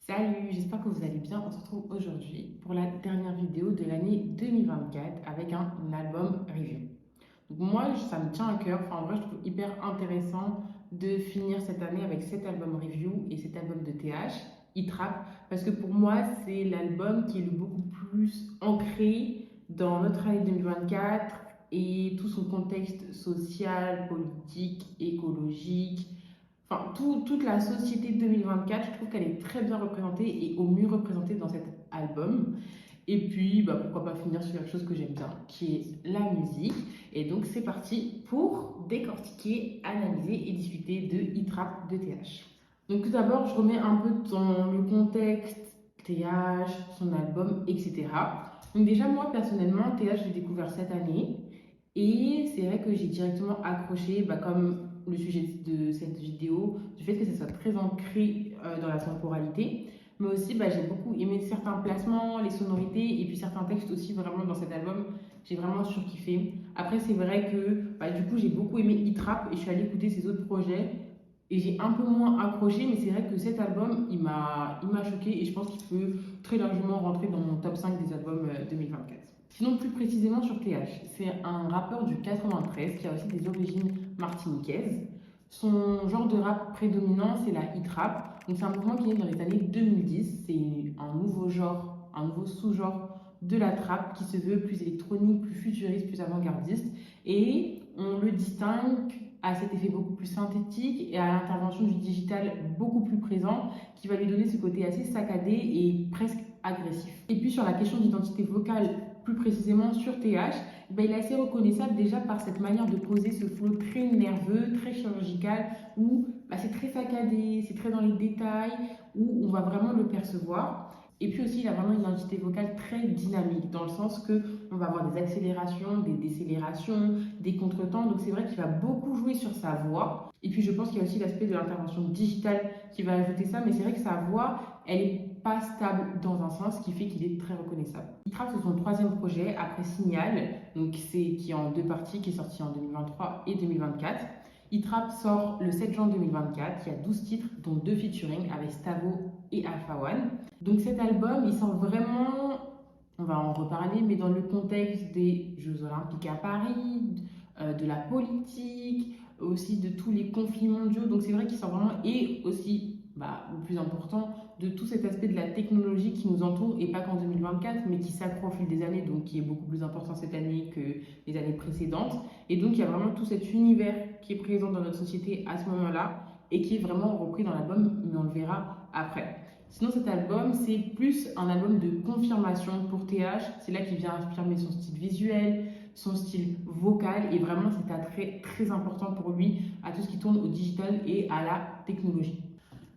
Salut, j'espère que vous allez bien. On se retrouve aujourd'hui pour la dernière vidéo de l'année 2024 avec un album review. Donc moi, ça me tient à cœur. Enfin, en vrai, je trouve hyper intéressant de finir cette année avec cet album review et cet album de TH, Hit Rap, parce que pour moi, c'est l'album qui est le beaucoup plus ancré dans notre année 2024 et tout son contexte social, politique, écologique. Enfin, toute la société de 2024, je trouve qu'elle est très bien représentée et au mieux représentée dans cet album. Et puis, bah, pourquoi pas finir sur quelque chose que j'aime bien, qui est la musique. Et donc, c'est parti pour décortiquer, analyser et discuter de Hit Rap de TH. Donc, tout d'abord, je remets un peu dans le contexte TH, son album, etc. Donc, déjà, moi, personnellement, TH, je l'ai découvert cette année. Et c'est vrai que j'ai directement accroché, bah, comme le sujet de cette vidéo, du fait que ça soit très ancré dans la temporalité. Mais aussi, bah, j'ai beaucoup aimé certains placements, les sonorités et puis certains textes aussi vraiment dans cet album. J'ai vraiment surkiffé. Après, c'est vrai que bah, du coup, j'ai beaucoup aimé Hit Rap et je suis allée écouter ses autres projets. Et j'ai un peu moins accroché, mais c'est vrai que cet album, il m'a choqué et je pense qu'il peut très largement rentrer dans mon top 5 des albums 2024. Sinon, plus précisément sur TH, c'est un rappeur du 93 qui a aussi des origines martiniquaises. Son genre de rap prédominant, c'est la hit rap. Donc, c'est un mouvement qui est dans les années 2010. C'est un nouveau genre, un nouveau sous-genre de la trap qui se veut plus électronique, plus futuriste, plus avant-gardiste. Et on le distingue à cet effet beaucoup plus synthétique et à l'intervention du digital beaucoup plus présent qui va lui donner ce côté assez saccadé et presque agressif. Et puis sur la question d'identité vocale, plus précisément sur TH, ben, il est assez reconnaissable déjà par cette manière de poser ce flow très nerveux, très chirurgical, où ben, c'est très saccadé, c'est très dans les détails, où on va vraiment le percevoir. Et puis aussi, il a vraiment une identité vocale très dynamique, dans le sens que on va avoir des accélérations, des décélérations, des contretemps. Donc c'est vrai qu'il va beaucoup jouer sur sa voix. Et puis je pense qu'il y a aussi l'aspect de l'intervention digitale qui va ajouter ça, mais c'est vrai que sa voix, elle est pas stable dans un sens qui fait qu'il est très reconnaissable. Il travaille sur son troisième projet après Signal, donc qui est en deux parties, qui est sorti en 2023 et 2024. E-Trap sort le 7 juin 2024. Il y a 12 titres, dont 2 featuring avec Stavo et Alpha One. Donc cet album, il sort vraiment, on va en reparler, mais dans le contexte des Jeux Olympiques à Paris, de la politique, aussi de tous les conflits mondiaux. Donc c'est vrai qu'il sort vraiment, et aussi, bah, le plus important, de tout cet aspect de la technologie qui nous entoure, et pas qu'en 2024, mais qui s'accroît au fil des années, donc qui est beaucoup plus important cette année que les années précédentes. Et donc il y a vraiment tout cet univers qui est présent dans notre société à ce moment-là, et qui est vraiment repris dans l'album, mais on le verra après. Sinon, cet album, c'est plus un album de confirmation pour TH. C'est là qu'il vient affirmer son style visuel, son style vocal, et vraiment cet attrait très important pour lui à tout ce qui tourne au digital et à la technologie.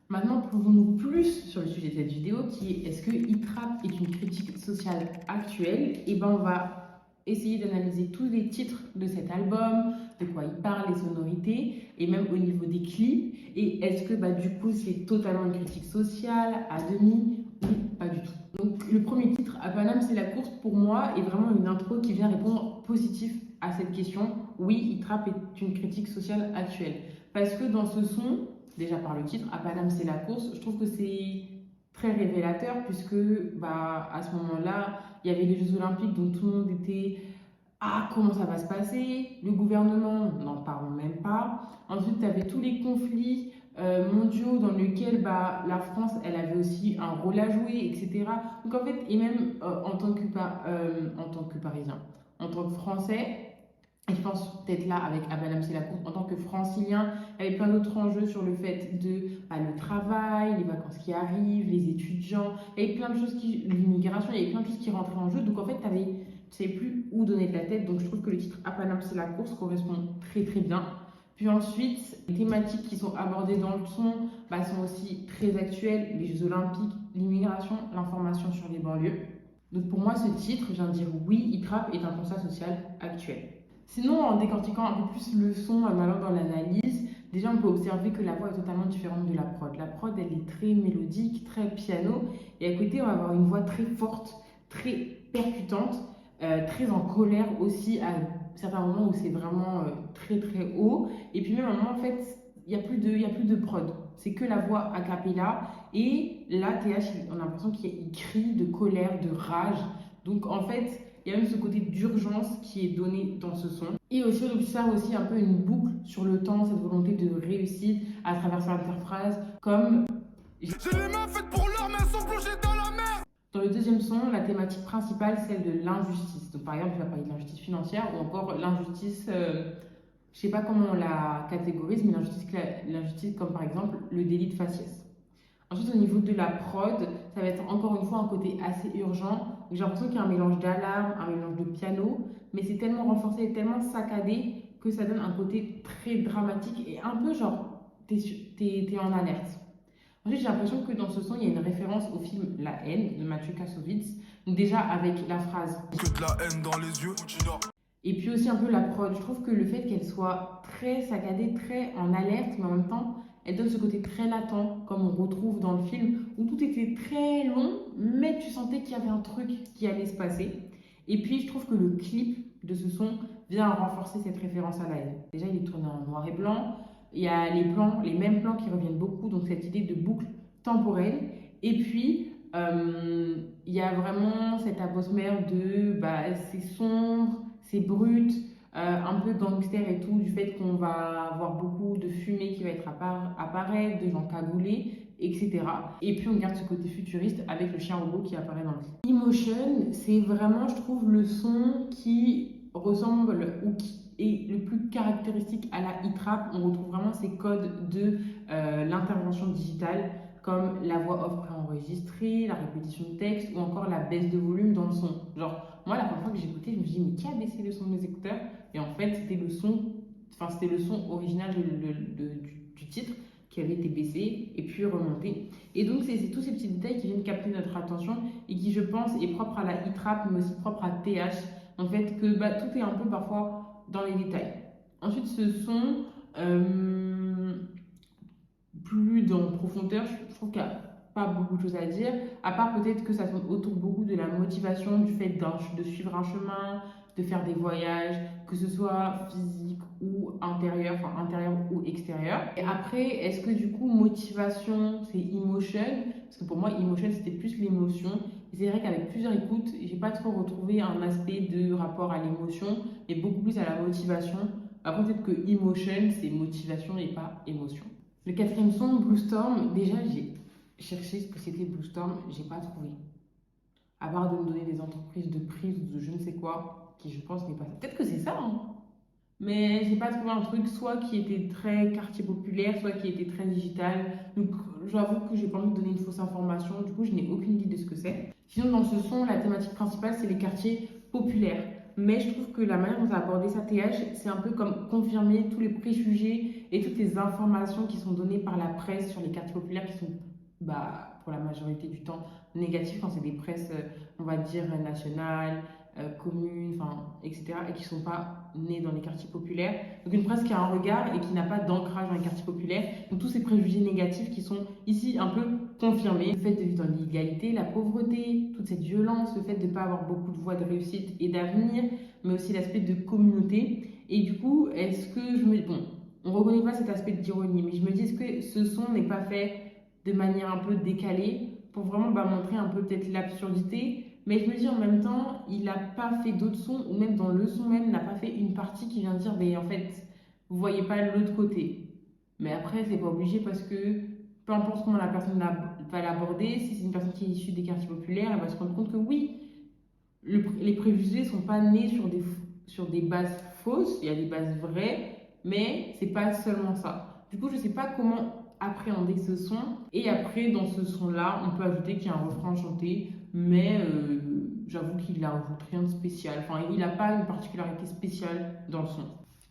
Maintenant, plongeons-nous plus sur le sujet de cette vidéo qui est est-ce que Hit Rap est une critique sociale actuelle? Et ben on va essayer d'analyser tous les titres de cet album, de quoi il parle, les sonorités, et même au niveau des clips. Et est-ce que bah, du coup c'est totalement une critique sociale, à demi, ou pas du tout? Donc le premier titre, à Paname, c'est la course, pour moi, est vraiment une intro qui vient répondre positif à cette question. Oui, Hit Rap est une critique sociale actuelle. Parce que dans ce son, déjà par le titre, à Paname c'est la course, je trouve que c'est très révélateur puisque bah, à ce moment-là, il y avait les Jeux Olympiques, donc tout le monde était ah, comment ça va se passer? Le gouvernement, n'en parlons même pas. Ensuite, tu avais tous les conflits mondiaux dans lesquels bah, la France, elle avait aussi un rôle à jouer, etc. Donc en fait, et même en tant que Parisien, en tant que Français, et je pense peut-être là avec Abanam Selakour, en tant que francilien, il y avait plein d'autres enjeux sur le fait de bah, le travail, les vacances qui arrivent, les étudiants, il y avait plein de choses l'immigration, il y avait plein de choses qui rentraient en jeu. Donc en fait, tu ne savais plus où donner de la tête. Donc je trouve que le titre Apanam c'est la course correspond très très bien. Puis ensuite, les thématiques qui sont abordées dans le son bah, sont aussi très actuelles, les Jeux Olympiques, l'immigration, l'information sur les banlieues. Donc pour moi, ce titre, je viens de dire oui, Hip Rap est un constat social actuel. Sinon, en décortiquant un peu plus le son, en allant dans l'analyse, déjà on peut observer que la voix est totalement différente de la prod. La prod, elle est très mélodique, très piano, et à côté, on va avoir une voix très forte, très percutante, très en colère aussi, à certains moments où c'est vraiment très très haut. Et puis même à un moment, en fait, il n'y a plus de prod. c'est que la voix a cappella. Et là, TH, on a l'impression qu'il crie de colère, de rage. Donc en fait, il y a même ce côté d'urgence qui est donné dans ce son. Et aussi, on observe aussi un peu une boucle sur le temps, cette volonté de réussite à travers certaines phrases, comme j'ai les mains faites pour l'or, mais elles sont plongées dans la mer. Dans le deuxième son, la thématique principale, c'est celle de l'injustice. Donc par exemple, il va parler de l'injustice financière ou encore l'injustice, je sais pas comment on la catégorise, mais l'injustice comme par exemple le délit de faciès. Ensuite, au niveau de la prod, ça va être encore une fois un côté assez urgent. J'ai l'impression qu'il y a un mélange d'alarme, un mélange de piano, mais c'est tellement renforcé et tellement saccadé que ça donne un côté très dramatique et un peu genre, t'es en alerte. Ensuite, j'ai l'impression que dans ce son, il y a une référence au film La haine de Mathieu Kassovitz. Donc déjà avec la phrase que de la haine dans les yeux. Et puis aussi un peu la prod. Je trouve que le fait qu'elle soit très saccadée, très en alerte, mais en même temps, elle donne ce côté très latent, comme on retrouve dans le film, où tout était très long, mais tu sentais qu'il y avait un truc qui allait se passer. Et puis, je trouve que le clip de ce son vient renforcer cette référence à la haine. Déjà, il est tourné en noir et blanc. Il y a les mêmes plans qui reviennent beaucoup, donc cette idée de boucle temporelle. Et puis, il y a vraiment cette atmosphère de c'est sombre, c'est brut, un peu gangster et tout, du fait qu'on va avoir beaucoup de fumée qui va être apparaître, de gens cagoulés, etc. Et puis on garde ce côté futuriste avec le chien robot qui apparaît dans le clip. Emotion, c'est vraiment, je trouve, le son qui ressemble ou qui est le plus caractéristique à la hip-rap. On retrouve vraiment ces codes de l'intervention digitale, comme la voix off préenregistrée, la répétition de texte ou encore la baisse de volume dans le son. Genre, moi, la première fois que j'ai écouté, je me suis dit, mais qui a baissé le son de mes écouteurs? Et en fait, c'était le son original du titre qui avait été baissé et puis remonté. Et donc, c'est tous ces petits détails qui viennent capter notre attention et qui, je pense, est propre à la hip-rap, mais aussi propre à TH. En fait, que tout est un peu parfois dans les détails. Ensuite, ce son, plus dans profondeur, je trouve qu'il n'y a pas beaucoup de choses à dire, à part peut-être que ça tourne autour beaucoup de la motivation, du fait de suivre un chemin, de faire des voyages, que ce soit physique ou intérieur, enfin intérieur ou extérieur. Et après, est-ce que du coup, motivation, c'est emotion? Parce que pour moi, emotion, c'était plus l'émotion. Et c'est vrai qu'avec plusieurs écoutes, j'ai pas trop retrouvé un aspect de rapport à l'émotion, mais beaucoup plus à la motivation. Après, peut-être que emotion, c'est motivation et pas émotion. Le quatrième son, Blue Storm, déjà j'ai cherché ce que c'était Blue Storm, j'ai pas trouvé. À part de me donner des entreprises de prise ou de je ne sais quoi, qui je pense n'est pas ça. Peut-être que c'est ça, hein. Mais j'ai pas trouvé un truc soit qui était très quartier populaire, soit qui était très digital. Donc j'avoue que j'ai pas envie de donner une fausse information, du coup je n'ai aucune idée de ce que c'est. Sinon dans ce son, la thématique principale c'est les quartiers populaires. Mais je trouve que la manière dont tu as abordé sa TH, c'est un peu comme confirmer tous les préjugés et toutes les informations qui sont données par la presse sur les quartiers populaires qui sont, pour la majorité du temps, négatives quand c'est des presses, on va dire, nationales, communes, etc., et qui ne sont pas nées dans les quartiers populaires. Donc une presse qui a un regard et qui n'a pas d'ancrage dans les quartiers populaires. Donc tous ces préjugés négatifs qui sont ici un peu confirmés. Le fait de vivre dans l'illégalité, la pauvreté, toute cette violence, le fait de ne pas avoir beaucoup de voies de réussite et d'avenir, mais aussi l'aspect de communauté. Et du coup, est-ce que on ne reconnaît pas cet aspect d'ironie, mais je me dis, est-ce que ce son n'est pas fait de manière un peu décalée pour vraiment montrer un peu peut-être l'absurdité? Mais je me dis en même temps, il n'a pas fait d'autres sons, ou même dans le son même, n'a pas fait une partie qui vient dire, mais en fait, vous voyez pas l'autre côté. Mais après, c'est pas obligé parce que peu importe comment la personne va l'aborder, si c'est une personne qui est issue des quartiers populaires, elle va se rendre compte que oui, les préjugés ne sont pas nés sur des bases fausses, il y a des bases vraies, mais c'est pas seulement ça. Du coup, je sais pas comment appréhender ce son. Et après, dans ce son-là, on peut ajouter qu'il y a un refrain chanté, mais j'avoue qu'il n'ajoute rien de spécial. Enfin, il n'a pas une particularité spéciale dans le son.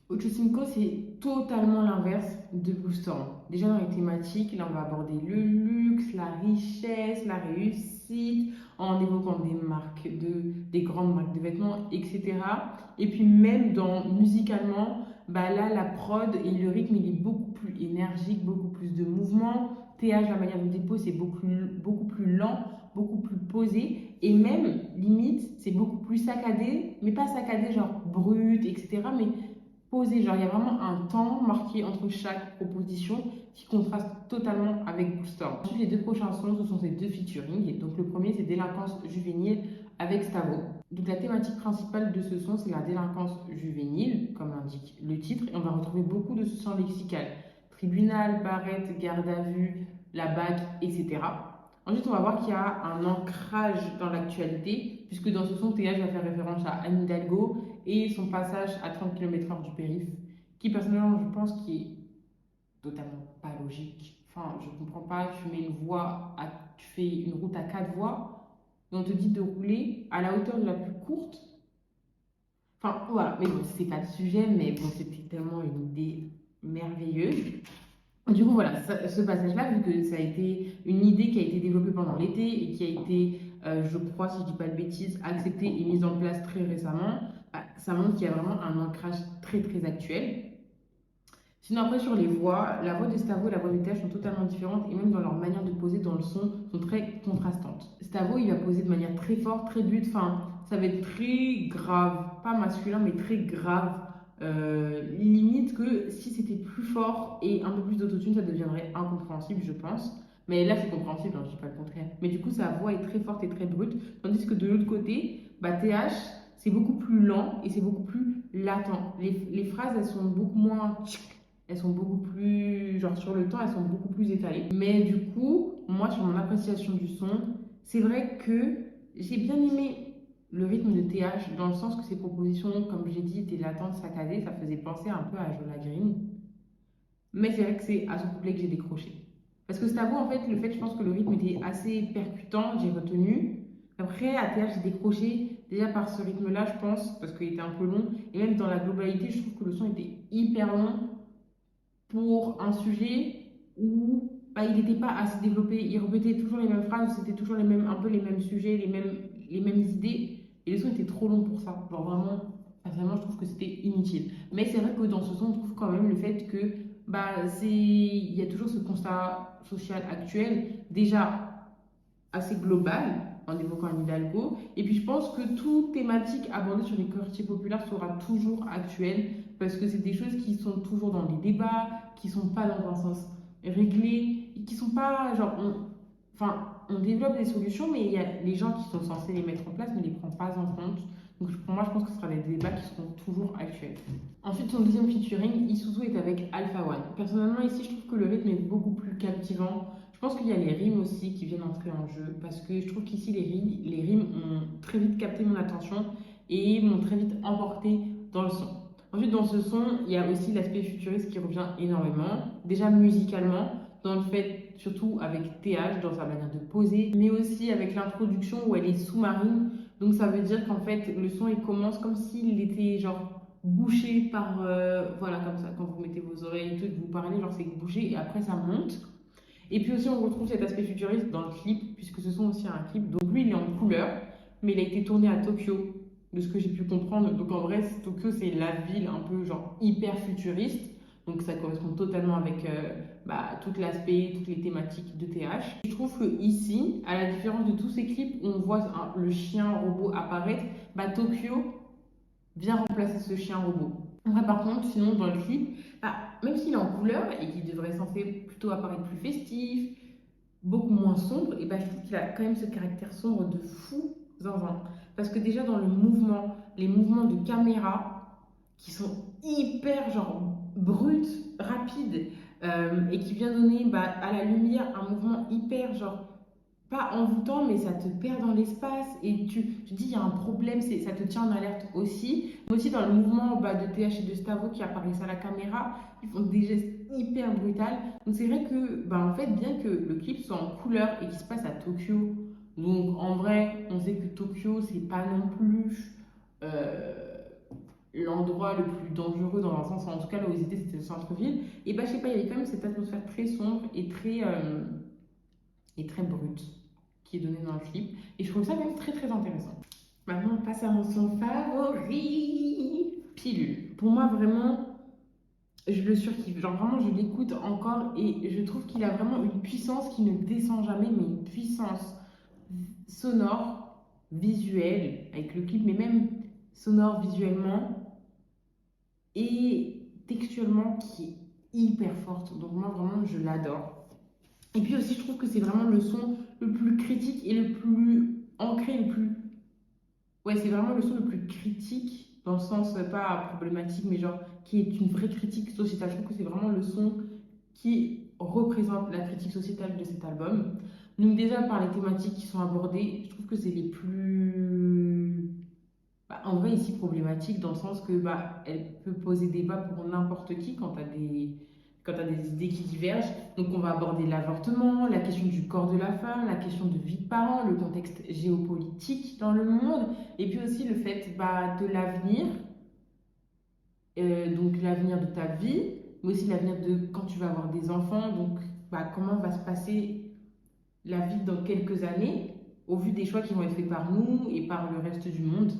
Ocho Cinco, c'est totalement l'inverse de Blue Storm. Déjà dans les thématiques, là on va aborder le luxe, la richesse, la réussite, en évoquant des grandes marques de vêtements, etc. Et puis même musicalement, là la prod et le rythme il est beaucoup plus énergique, beaucoup plus de mouvement. TH, la manière de dépôt, c'est beaucoup plus lent, beaucoup plus posé. Et même, limite, c'est beaucoup plus saccadé, mais pas saccadé genre brut, etc. Mais posé. Genre, il y a vraiment un temps marqué entre chaque proposition qui contraste totalement avec Booster. Ensuite, les deux prochains sons, ce sont ces deux featuring. Donc, le premier, c'est Délinquance juvénile avec Stavo. Donc, la thématique principale de ce son, c'est la délinquance juvénile, comme l'indique le titre. Et on va retrouver beaucoup de ce son lexical. Tribunal, barrette, garde à vue, la bague, etc. Ensuite, on va voir qu'il y a un ancrage dans l'actualité, puisque dans ce son, TH va faire référence à Anne Hidalgo et son passage à 30 km/h du périph', qui personnellement, je pense, qui est totalement pas logique. Enfin, je comprends pas, tu fais une route à 4 voies, et on te dit de rouler à la hauteur de la plus courte. Enfin, voilà, mais bon, c'est pas le sujet, mais bon, c'était tellement une idée merveilleuse. Du coup, voilà, ce passage-là, vu que ça a été une idée qui a été développée pendant l'été et qui a été, je crois, si je dis pas de bêtises, acceptée et mise en place très récemment, bah, ça montre qu'il y a vraiment un ancrage très très actuel. Sinon, après, sur les voix, la voix de Stavo et la voix de TH sont totalement différentes et même dans leur manière de poser dans le son, sont très contrastantes. Stavo, il va poser de manière très forte, très but, enfin, ça va être très grave, pas masculin, mais très grave. Limite que si c'était plus fort et un peu plus d'autotune, ça deviendrait incompréhensible, je pense. Mais là, c'est compréhensible, hein, je dis pas le contraire. Mais du coup, sa voix est très forte et très brute. Tandis que de l'autre côté, bah, TH, c'est beaucoup plus lent et c'est beaucoup plus latent. Les phrases, elles sont beaucoup moins elles sont beaucoup plus, genre sur le temps, elles sont beaucoup plus étalées. Mais du coup, moi, sur mon appréciation du son, c'est vrai que j'ai bien aimé le rythme de TH, dans le sens que ses propositions, comme j'ai dit, étaient latentes, saccadées, ça faisait penser un peu à Jola Green. Mais c'est vrai que c'est à ce couplet que j'ai décroché. Parce que Stavo, en fait, je pense que le rythme était assez percutant, j'ai retenu. Après, à TH, j'ai décroché déjà par ce rythme-là, je pense, parce qu'il était un peu long. Et même dans la globalité, je trouve que le son était hyper long pour un sujet où bah, il n'était pas assez développé. Il répétait toujours les mêmes phrases, c'était toujours un peu les mêmes sujets, les mêmes idées. Et le son était trop long pour ça. Genre vraiment, personnellement, je trouve que c'était inutile. Mais c'est vrai que dans ce son, on trouve quand même le fait que bah, il y a toujours ce constat social actuel, déjà assez global, en évoquant un Hidalgo. Et puis je pense que toute thématique abordée sur les quartiers populaires sera toujours actuelle, parce que c'est des choses qui sont toujours dans les débats, qui sont pas dans un sens réglé, et qui sont pas genre enfin on développe des solutions, mais il y a les gens qui sont censés les mettre en place ne les prennent pas en compte. Donc pour moi, je pense que ce sera des débats qui seront toujours actuels. Ensuite, son deuxième featuring, Isuzu est avec Alpha One. Personnellement, ici, je trouve que le rythme est beaucoup plus captivant. Je pense qu'il y a les rimes aussi qui viennent entrer en jeu, parce que je trouve qu'ici, les rimes ont très vite capté mon attention et m'ont très vite emporté dans le son. Ensuite, dans ce son, il y a aussi l'aspect futuriste qui revient énormément. Déjà musicalement, dans le fait, surtout avec TH, dans sa manière de poser, mais aussi avec l'introduction où elle est sous-marine. Donc ça veut dire qu'en fait, le son, il commence comme s'il était genre bouché par... voilà, comme ça, quand vous mettez vos oreilles et tout, et que vous parlez, genre c'est bouché, et après ça monte. Et puis aussi, on retrouve cet aspect futuriste dans le clip, puisque ce sont aussi un clip. Donc lui, il est en couleur, mais il a été tourné à Tokyo, de ce que j'ai pu comprendre. Donc en vrai, Tokyo, c'est la ville un peu genre hyper futuriste. Donc ça correspond totalement avec bah, tout l'aspect, toutes les thématiques de TH. Je trouve que ici, à la différence de tous ces clips où on voit le chien robot apparaître, bah, Tokyo vient remplacer ce chien robot. Après, par contre, sinon, dans le clip, bah, même s'il est en couleur et qu'il devrait censé plutôt apparaître plus festif, beaucoup moins sombre, et bah, je trouve qu'il a quand même ce caractère sombre de fou zinzin. Parce que déjà dans le mouvement, les mouvements de caméra qui sont hyper genre bruts, rapides, et qui vient donner bah, à la lumière un mouvement hyper genre pas envoûtant, mais ça te perd dans l'espace et tu dis il y a un problème, ça te tient en alerte aussi. Mais aussi dans le mouvement bah, de TH et de Stavo qui apparaissent à la caméra, ils font des gestes hyper brutales. Donc c'est vrai que bah, en fait, bien que le clip soit en couleur et qu'il se passe à Tokyo, donc en vrai, on sait que Tokyo, c'est pas non plus l'endroit le plus dangereux dans un sens, en tout cas là où ils étaient, c'était le centre-ville. Et bah je sais pas, il y avait quand même cette atmosphère très sombre et très brute qui est donnée dans le clip. Et je trouve ça même très très intéressant. Maintenant, on passe à mon son favori, Pilule. Pour moi, vraiment, je le surkiffe. Genre, vraiment, je l'écoute encore et je trouve qu'il a vraiment une puissance qui ne descend jamais, mais une puissance sonore, visuelle, avec le clip, mais même sonore visuellement. et textuellement qui est hyper forte. Donc moi vraiment je l'adore. Et puis aussi je trouve que c'est vraiment le son le plus critique et le plus ancré, le plus... Ouais, c'est vraiment le son le plus critique, dans le sens pas problématique, mais genre qui est une vraie critique sociétale. Je trouve que c'est vraiment le son qui représente la critique sociétale de cet album. Donc déjà par les thématiques qui sont abordées, je trouve que c'est les plus... Bah, en vrai ici problématiques dans le sens que bah, elle peut poser débat pour n'importe qui quand tu as des idées qui divergent. Donc on va aborder l'avortement, la question du corps de la femme, la question de vie de parents, le contexte géopolitique dans le monde, et puis aussi le fait bah, de l'avenir, donc l'avenir de ta vie, mais aussi l'avenir de quand tu vas avoir des enfants, donc bah, comment va se passer la vie dans quelques années, au vu des choix qui vont être faits par nous et par le reste du monde.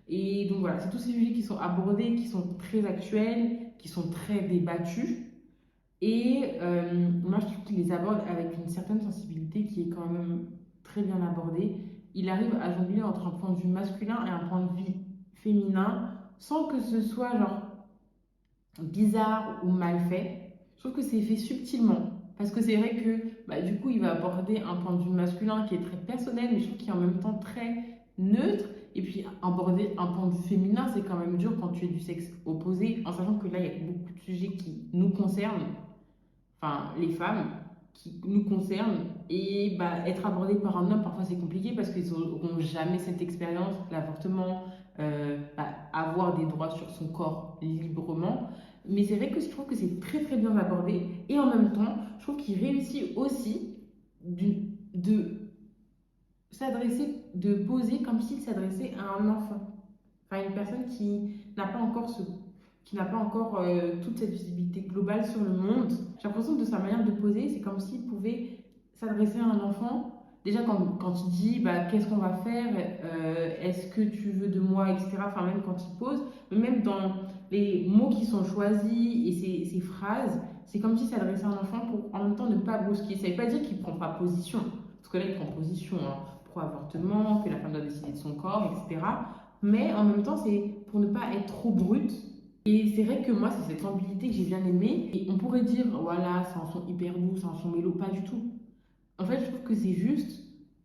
Et donc voilà, c'est tous ces sujets qui sont abordés, qui sont très actuels, qui sont très débattus. Et moi, je trouve qu'il les aborde avec une certaine sensibilité qui est quand même très bien abordée. Il arrive à jongler entre un point de vue masculin et un point de vue féminin sans que ce soit genre bizarre ou mal fait. Je trouve que c'est fait subtilement. Parce que c'est vrai que bah, du coup, il va aborder un point de vue masculin qui est très personnel, mais je trouve qu'il est en même temps très neutre. Et puis aborder un point de vue féminin, c'est quand même dur quand tu es du sexe opposé, en sachant que là, il y a beaucoup de sujets qui nous concernent, enfin les femmes, qui nous concernent. Et bah, être abordé par un homme, parfois c'est compliqué parce qu'ils n'auront jamais cette expérience, l'avortement, bah, avoir des droits sur son corps librement. Mais c'est vrai que je trouve que c'est très très bien abordé. Et en même temps, je trouve qu'il réussit aussi de s'adresser, de poser comme s'il s'adressait à un enfant. Enfin, une personne qui n'a pas encore toute cette visibilité globale sur le monde. J'ai l'impression que de sa manière de poser, c'est comme s'il pouvait s'adresser à un enfant. Déjà, quand il dit bah, qu'est-ce qu'on va faire, est-ce que tu veux de moi, etc. Enfin, même quand il pose, mais même dans les mots qui sont choisis et ses phrases, c'est comme s'il s'adressait à un enfant pour en même temps ne pas brusquer. Ça ne veut pas dire qu'il ne prend pas position, parce que là, il prend position hein, pro-avortement, que la femme doit décider de son corps, etc. Mais en même temps, c'est pour ne pas être trop brute. Et c'est vrai que moi, c'est cette ambiguïté que j'ai bien aimée. Et on pourrait dire, voilà, c'est un son hyper doux, c'est un son mélo, pas du tout. En fait, je trouve que c'est juste,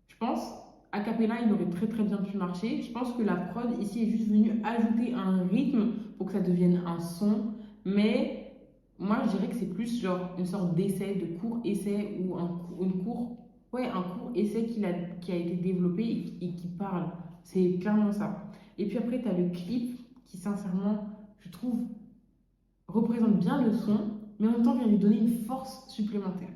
je pense, a cappella, il aurait très très bien pu marcher. Je pense que la prod ici est juste venue ajouter un rythme pour que ça devienne un son. Mais moi, je dirais que c'est plus genre une sorte d'essai, de court essai ou un court essai qui a été développé et qui parle. C'est clairement ça. Et puis après, tu as le clip qui, sincèrement, je trouve, représente bien le son, mais en même temps vient lui donner une force supplémentaire.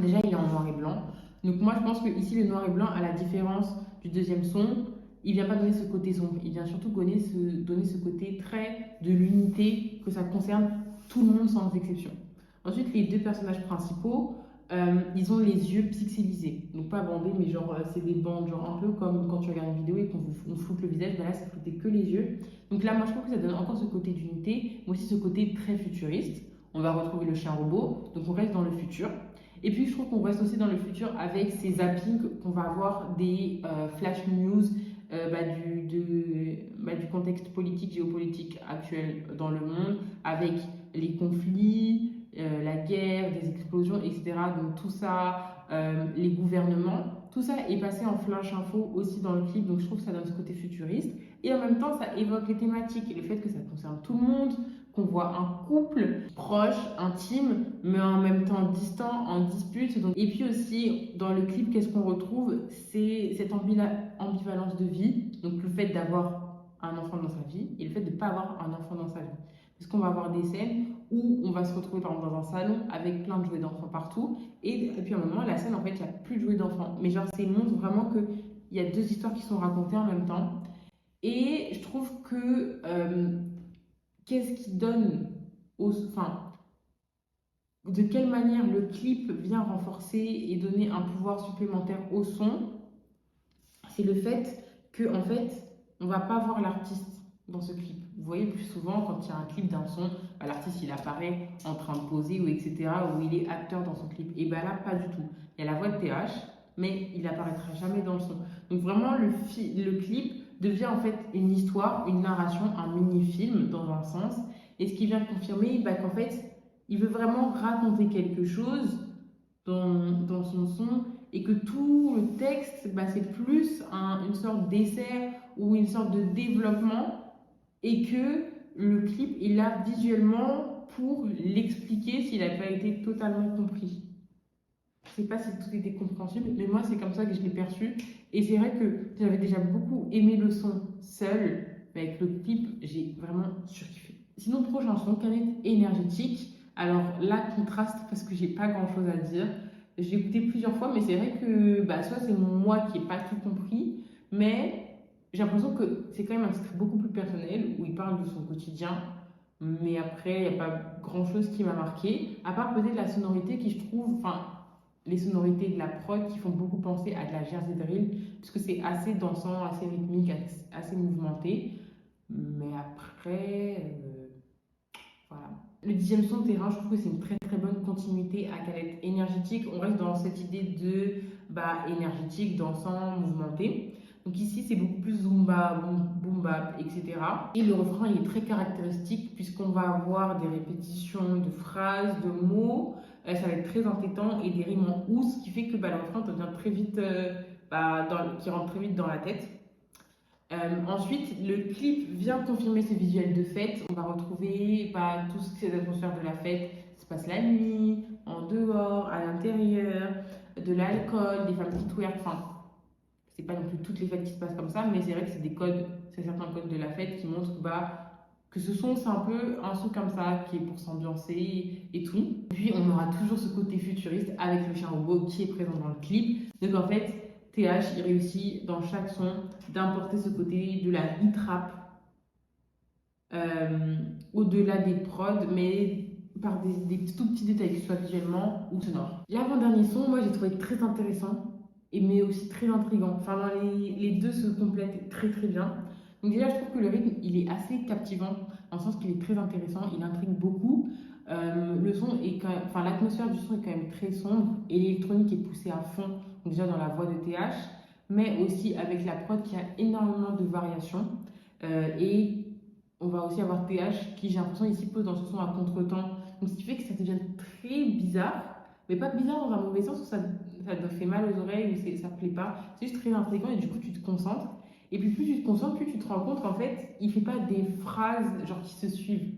Déjà, il est en noir et blanc. Donc moi, je pense que ici, le noir et blanc, à la différence du deuxième son, il vient pas donner ce côté sombre. Il vient surtout donner ce côté très de l'unité, que ça concerne tout le monde sans exception. Ensuite, les deux personnages principaux, ils ont les yeux pixelisés. Donc pas bandés, mais genre, c'est des bandes, genre un peu comme quand tu regardes une vidéo et qu'on floute le visage. Ben là, c'est flouté que les yeux. Donc là, moi, je trouve que ça donne encore ce côté d'unité, mais aussi ce côté très futuriste. On va retrouver le chien robot, donc on reste dans le futur. Et puis, je trouve qu'on reste aussi dans le futur avec ces zappings qu'on va avoir des flash news du contexte politique, géopolitique actuel dans le monde, avec les conflits, la guerre, des explosions, etc. Donc tout ça, les gouvernements, tout ça est passé en flash info aussi dans le clip, donc je trouve que ça donne ce côté futuriste. Et en même temps, ça évoque les thématiques et le fait que ça concerne tout le monde, qu'on voit un couple proche, intime, mais en même temps distant, en dispute. Donc... Et puis aussi, dans le clip, qu'est-ce qu'on retrouve? C'est cette ambivalence de vie, donc le fait d'avoir un enfant dans sa vie et le fait de ne pas avoir un enfant dans sa vie. Parce qu'on va avoir des scènes où on va se retrouver par exemple dans un salon avec plein de jouets d'enfants partout, et puis à un moment, la scène, en fait, il n'y a plus de jouets d'enfants. Mais genre, c'est montre vraiment qu'il y a deux histoires qui sont racontées en même temps. Et je trouve que qu'est-ce qui donne enfin, de quelle manière le clip vient renforcer et donner un pouvoir supplémentaire au son, c'est le fait que en fait, on va pas voir l'artiste dans ce clip. Vous voyez plus souvent quand il y a un clip d'un son, bah, l'artiste il apparaît en train de poser ou etc. ou il est acteur dans son clip. Et bah là pas du tout. Il y a la voix de TH, mais il apparaîtra jamais dans le son. Donc vraiment le clip devient en fait une histoire, une narration, un mini-film dans un sens. Et ce qui vient confirmer qu'en fait, il veut vraiment raconter quelque chose dans son son et que tout le texte, c'est plus une sorte d'essai ou une sorte de développement et que le clip est là visuellement pour l'expliquer s'il n'a pas été totalement compris. Je ne sais pas si tout était compréhensible, mais moi c'est comme ça que je l'ai perçu. Et c'est vrai que j'avais déjà beaucoup aimé le son seul, mais avec le clip, j'ai vraiment surkiffé. Sinon, prochain son, Canette énergétique. Alors là, contraste parce que j'ai pas grand chose à dire. J'ai écouté plusieurs fois, mais c'est vrai que soit c'est moi qui n'ai pas tout compris, mais j'ai l'impression que c'est quand même un titre beaucoup plus personnel où il parle de son quotidien. Mais après, il n'y a pas grand chose qui m'a marqué, à part peut-être la sonorité qui, je trouve, enfin, les sonorités de la prod qui font beaucoup penser à de la Jersey Drill, puisque c'est assez dansant, assez rythmique, assez mouvementé. Mais après, voilà. Le dixième son, Terrain, je trouve que c'est une très très bonne continuité à Canette énergétique. On reste dans cette idée de énergétique, dansant, mouvementé. Donc ici, c'est beaucoup plus zumba, boom bap, etc. Et le refrain, il est très caractéristique puisqu'on va avoir des répétitions de phrases, de mots. Ça va être très entêtant et des rimes en ou, ce qui fait que le refrain devient très vite, qui rentre très vite dans la tête. Ensuite, le clip vient confirmer ce visuel de fête. On va retrouver tout ce qui est l'atmosphère de la fête. Ça se passe la nuit, en dehors, à l'intérieur, de l'alcool, des femmes qui twerk. Enfin, c'est pas non plus toutes les fêtes qui se passent comme ça, mais c'est vrai que c'est des codes, c'est certains codes de la fête qui montrent que ce son, c'est un peu un son comme ça, qui est pour s'ambiancer et tout. Puis on aura toujours ce côté futuriste avec le chien robot qui est présent dans le clip. Donc en fait, TH, il réussit dans chaque son d'importer ce côté de la hit rap au-delà des prods, mais par des tout petits détails, que ce soit visuellement ou sonore. L'avant-dernier son, moi j'ai trouvé très intéressant, mais aussi très intriguant. Enfin, les deux se complètent très très bien. Donc déjà, je trouve que le rythme, il est assez captivant, dans le sens qu'il est très intéressant, il intrigue beaucoup. Le son est quand même, enfin, l'atmosphère du son est quand même très sombre et l'électronique est poussée à fond, donc déjà dans la voix de TH, mais aussi avec la prod qui a énormément de variations. Et on va aussi avoir TH qui, j'ai l'impression, ici pose dans ce son à contre-temps. Donc ce qui fait que ça devient très bizarre, mais pas bizarre dans un mauvais sens où ça te fait mal aux oreilles ou ça plaît pas. C'est juste très intriguant et du coup tu te concentres. Et puis plus tu te concentres, plus tu te rends compte qu'en fait, il fait pas des phrases genre qui se suivent.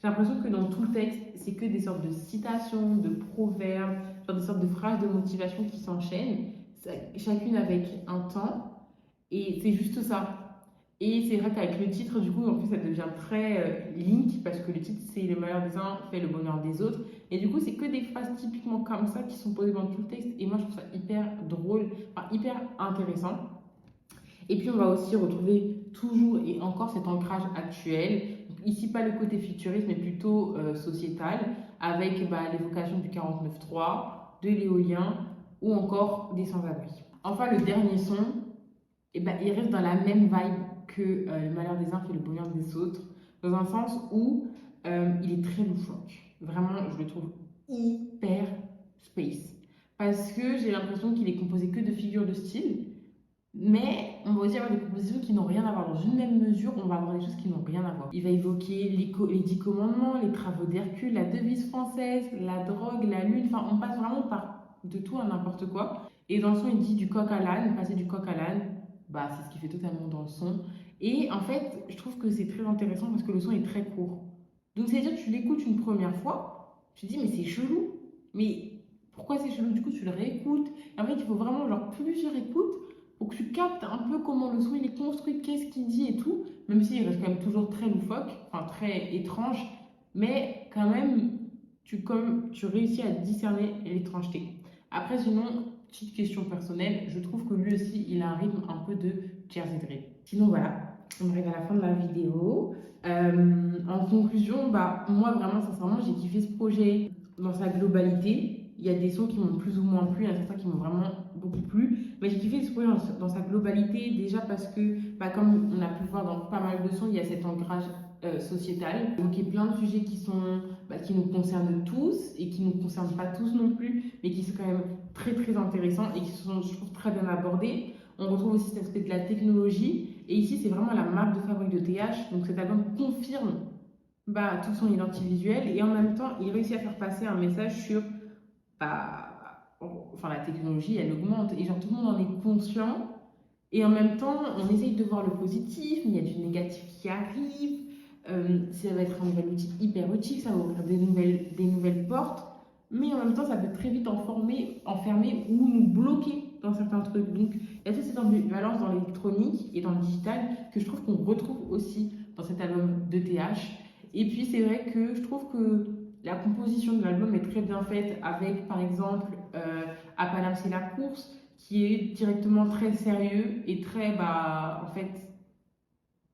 J'ai l'impression que dans tout le texte, c'est que des sortes de citations, de proverbes, genre des sortes de phrases de motivation qui s'enchaînent, chacune avec un temps. Et c'est juste ça. Et c'est vrai qu'avec le titre, du coup, en plus, ça devient très link, parce que le titre, c'est le malheur des uns fait le bonheur des autres. Et du coup, c'est que des phrases typiquement comme ça qui sont posées dans tout le texte. Et moi, je trouve ça hyper drôle, enfin, hyper intéressant. Et puis, on va aussi retrouver toujours et encore cet ancrage actuel. Donc, ici, pas le côté futuriste, mais plutôt sociétal, avec l'évocation du 49.3, de l'éolien ou encore des sans-abri. Enfin, le dernier son, il reste dans la même vibe que le malheur des uns fait le bonheur des autres, dans un sens où il est très loufoque. Vraiment, je le trouve hyper space. Parce que j'ai l'impression qu'il est composé que de figures de style, mais on va aussi avoir des propositions qui n'ont rien à voir. Dans une même mesure, on va avoir des choses qui n'ont rien à voir. Il va évoquer les 10 commandements, les travaux d'Hercule, la devise française, la drogue, la lune. Enfin, on passe vraiment par de tout à n'importe quoi. Et dans le son, il dit du coq à l'âne, passer du coq à l'âne, c'est ce qu'il fait totalement dans le son. Et en fait, je trouve que c'est très intéressant parce que le son est très court. Donc, c'est-à-dire que tu l'écoutes une première fois, tu te dis, mais c'est chelou. Mais pourquoi c'est chelou? Du coup, tu le réécoutes. Et en fait, il faut vraiment plusieurs écoutes pour que tu captes un peu comment le son il est construit, qu'est-ce qu'il dit et tout. Même s'il reste quand même toujours très loufoque, enfin très étrange. Mais quand même, tu réussis à discerner l'étrangeté. Après, sinon, petite question personnelle, je trouve que lui aussi, il a un rythme un peu de Jersey Drill. Sinon, voilà, on arrive à la fin de la vidéo. En conclusion, moi, vraiment, sincèrement, j'ai kiffé ce projet dans sa globalité. Il y a des sons qui m'ont plus ou moins plu, il y en a certains qui m'ont vraiment beaucoup plu. Mais j'ai kiffé ce projet dans sa globalité, déjà parce que, comme on a pu le voir dans pas mal de sons, il y a cet ancrage sociétal. Donc il y a plein de sujets qui nous concernent tous et qui ne nous concernent pas tous non plus, mais qui sont quand même très très intéressants et qui sont, je trouve, très bien abordés. On retrouve aussi cet aspect de la technologie. Et ici, c'est vraiment la marque de fabrique de TH. Donc cet album confirme bah, tout son identité visuelle et en même temps, il réussit à faire passer un message sur, bah, enfin, la technologie, elle augmente et genre tout le monde en est conscient et en même temps, on essaye de voir le positif, mais il y a du négatif qui arrive. Ça va être un nouvel outil hyper utile, ça va ouvrir des nouvelles portes, mais en même temps, ça peut très vite enfermer ou nous bloquer dans certains trucs. Donc, il y a toute cette ambivalence dans l'électronique et dans le digital que je trouve qu'on retrouve aussi dans cet album de TH. Et puis, c'est vrai que je trouve que la composition de l'album est très bien faite avec, par exemple, À Paname, c'est la course qui est directement très sérieux et très, bah, en fait,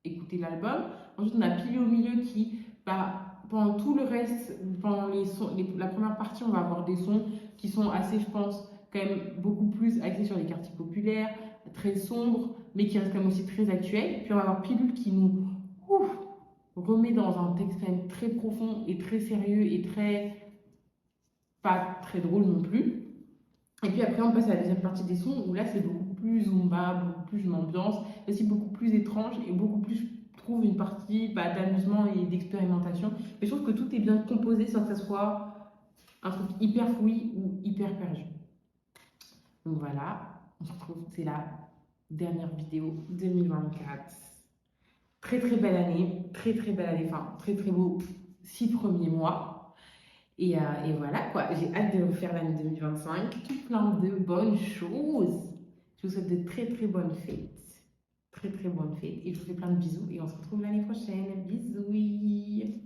écouter l'album. Ensuite, on a Pilier au milieu qui, bah, pendant tout le reste, pendant la première partie, on va avoir des sons qui sont assez, je pense, quand même beaucoup plus axés sur les quartiers populaires, très sombres, mais qui restent quand même aussi très actuels. Puis on va avoir Pilule qui nous ouf, remet dans un texte quand même très profond et très sérieux et très, pas très drôle non plus. Et puis après, on passe à la deuxième partie des sons où là, c'est beaucoup plus zumba, beaucoup plus une ambiance, aussi beaucoup plus étrange et beaucoup plus, je trouve, une partie bah, d'amusement et d'expérimentation. Mais je trouve que tout est bien composé sans que ça soit un truc hyper fouillis ou hyper perdu. Donc voilà, on se retrouve, c'est la dernière vidéo 2024. Très très belle année, très belle année, enfin très très beau 6 premiers mois. Et voilà quoi, j'ai hâte de refaire l'année 2025, tout plein de bonnes choses. Je vous souhaite de très bonnes fêtes. Très bonnes fêtes. Et je vous fais plein de bisous et on se retrouve l'année prochaine. Bisous.